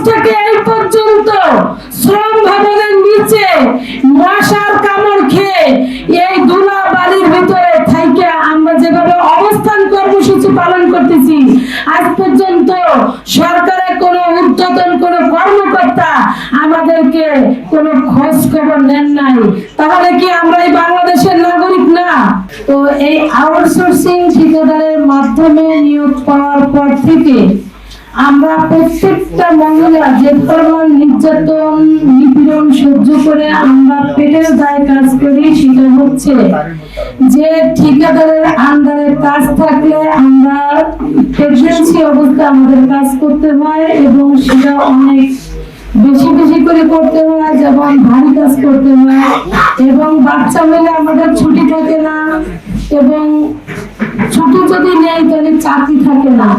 থেকে এই পর্যন্ত শ্রম ভবনের নিচে মশার কামড় খেয়ে এই ধুলা বালির ভিতরে থাইকে আমরা যেভাবে অবস্থান কর্মসূচি পালন করতেছি, আজ পর্যন্ত সরকারের কোনো ঊর্ধ্বতন কোনো কর্মকর্তা আমাদেরকে কোনো খোঁজ খবর নেন নাই। তাহলে কি আমরা এই বাংলাদেশের নাগরিক না? তো এই আউটসোর্সিং ঠিকাদারের মাধ্যমে নিয়োগ পাওয়ার পর থেকে আমরা প্রত্যেকটা মহিলা যে পরিমাণ নির্যাতন নিপীড়ন সহ্য করে আমরা পেটের দায়ে কাজ করি, সেটা হচ্ছে যে ঠিকাদারের আন্ডারে কাজ থাকলে আমরা প্রেগন্যান্সি অবস্থায় আমাদের কাজ করতে হয় এবং সেটা অনেক বেশি বেশি করে করতে হয়, যেমন ভারী কাজ করতে হয় এবং বাচ্চা হলে আমাদের ছুটি থাকে না এবং ছুটি যদি নেই তাহলে চাকরি থাকে না,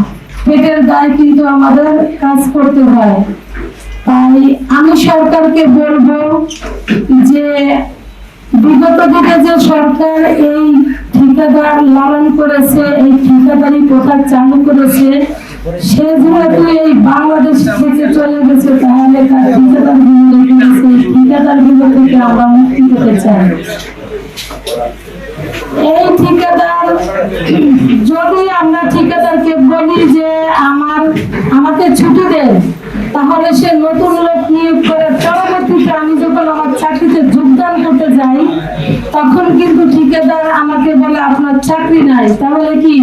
পেটের দায়ে কিন্তু আমাদের কাজ করতে হয়। তাই আমি সরকারকে বলবো যে বিগত দিনে যে সরকার এই ঠিকাদার লালন করেছে, এই ঠিকাদারি প্রথা চালু করেছে, সে যেহেতু এই বাংলাদেশ থেকে চলে গেছে, তাহলে তার ঠিকাদার গুলো থেকে আমরা মুক্তি পেতে চাই। এই ঠিকাদার যদি আমরা ঠিকাদারকে বলি যে আমাকে ছুটি দেন, তাহলে সে নতুন লোক নিয়োগ করে পরবর্তীতে আমি যখন আমার চাকরিতে যোগদান করতে যাই তখন কিন্তু ঠিকাদার আমাকে বলে আপনার চাকরি নাই। তাহলে কি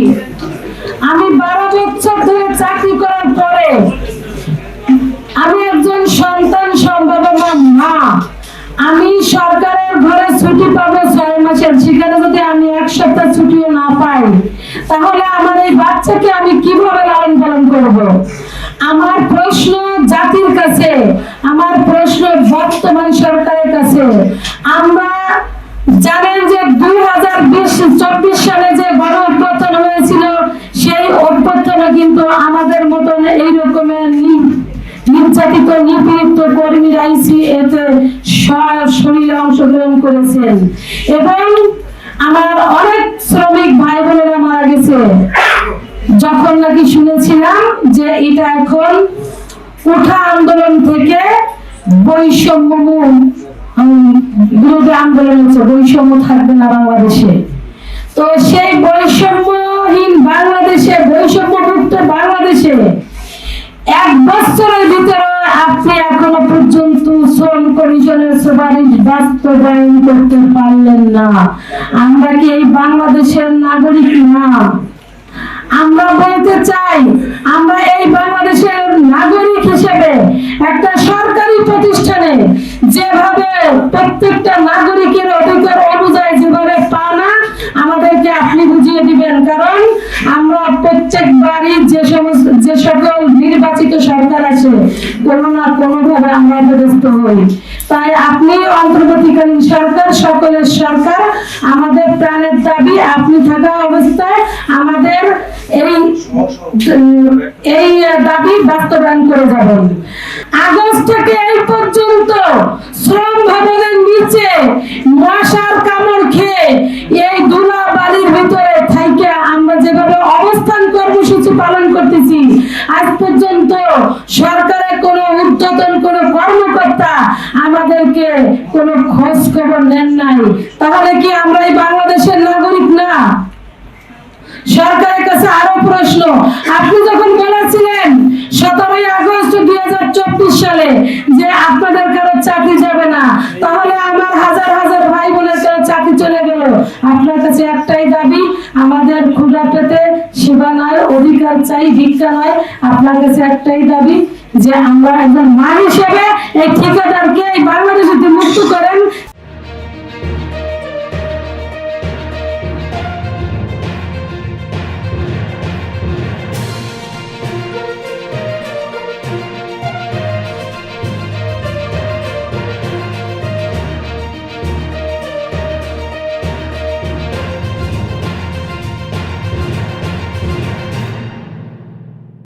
আমি 12 বছর ধরে চাকরি করার পরে আমি একজন সন্তান সম্ভাবনা মা, আমি সরকারের ঘরে ছুটি পাবো 6 মাসের, সেখানে যদি আমি 1 সপ্তাহ ছুটিও না পাই তাহলে আমার এই বাচ্চাকে আমি কিভাবে লালন পালন করব? আমার প্রশ্ন জাতির কাছে, আমার প্রশ্ন বর্তমান সরকারের কাছে। আমরা জানেন যে 2024 সালে যে গণ অভ্যুত্থান হয়েছিল, সেই অভ্যুত্থানে কিন্তু আমাদের মতন এই রকমের নির্যাতিত নিপীড়িত কর্মীরা এতে শরীরে অংশগ্রহণ করেছেন এবং আমার অনেক শ্রমিক ভাই বোনেরা মারা গেছে। যখন নাকি শুনেছিলাম যে এটা এখন উঠা আন্দোলন থেকে বৈষম্য বিরোধী আন্দোলন হচ্ছে, বৈষম্য থাকবে না বাংলাদেশে। তো সেই বৈষম্যহীন বাংলাদেশে, বৈষম্য মুক্ত বাংলাদেশে 1 বছরের ভিতরে আপনি এখনো পর্যন্ত শ্রম কমিশনের সুপারিশ বাস্তবায়ন করতে পারলেন না। আমরা কি এই বাংলাদেশের নাগরিক না? আমরা বলতে চাই, আমরা এই বাংলাদেশের নাগরিক হিসেবে একটা সরকারি প্রতিষ্ঠানে যেভাবে প্রত্যেকটা নাগরিকের অধিকার অনুযায়ী যেভাবে পানা আমাদেরকে আপনি বুঝিয়ে দিবেন, কারণ আমরা প্রত্যেকবারই যে সকল নির্বাচিত সরকার আছে কোনো না কোনো ভাবে আমরা অপদস্থ হই। তাই আপনি অন্তর্বর্তীকালীন সরকার, সকলের সরকার, আমাদের প্রাণের দাবি আপনি থাকা অবস্থায় আমাদের এই দাবি বাস্তবায়ন করে যাবেন। আগস্ট থেকে এই পর্যন্ত শ্রম ভবনের নিচে মশার কামড় খেয়ে এই ধুলা বালির ভিতরে থাইকে আমরা যেভাবে অবস্থান কর্মসূচি পালন করতেছি, আজ পর্যন্ত সরকারের কোনো ঊর্ধ্বতন কোনো কর্মকর্তা আমাদেরকে কোনো খোঁজ খবর নেন নাই। তাহলে কি আমরা এই বাংলাদেশের নাগরিক না? সরকারের কাছে আরো প্রশ্ন, আপনি যখন বলেছিলেন 17 আগস্ট 2024 সালে যে আপনাদের কারো চাকরি যাবে না, তাহলে আমার হাজার হাজার ভাই বোনের কারো চাকরি চলে গেল। আপনার কাছে একটাই দাবি, আমাদের ক্ষুধা পেতে সেবা নয়, অধিকার চাই, ভিক্ষা নয়। আপনার কাছে একটাই দাবি যে আমরা একজন মা হিসেবে এই ঠিকাদারকে এই বাংলাদেশে মুক্ত করেন।